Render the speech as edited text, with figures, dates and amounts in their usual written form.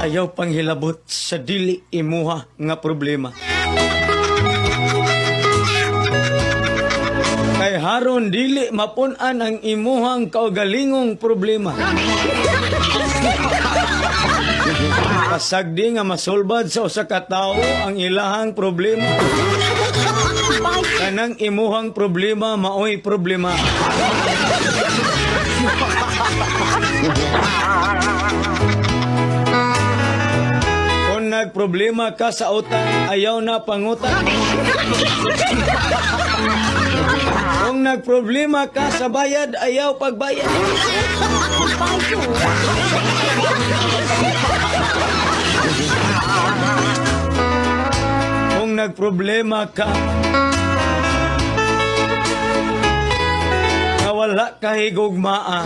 Ayaw panghilabot sa dili imuha nga problema. Kay haron dili mapun-an ang imuhang kaugalingong problema. Kasagdi nga masolbad sa usa ka tawo ang ilahang problema. Kanang imuhang problema maoy problema. Kung nagproblema ka sa utang, ayaw na pangutang. Kung nagproblema ka sa bayad, ayaw pagbayad. Kung nagproblema ka na wala kahigugmaan,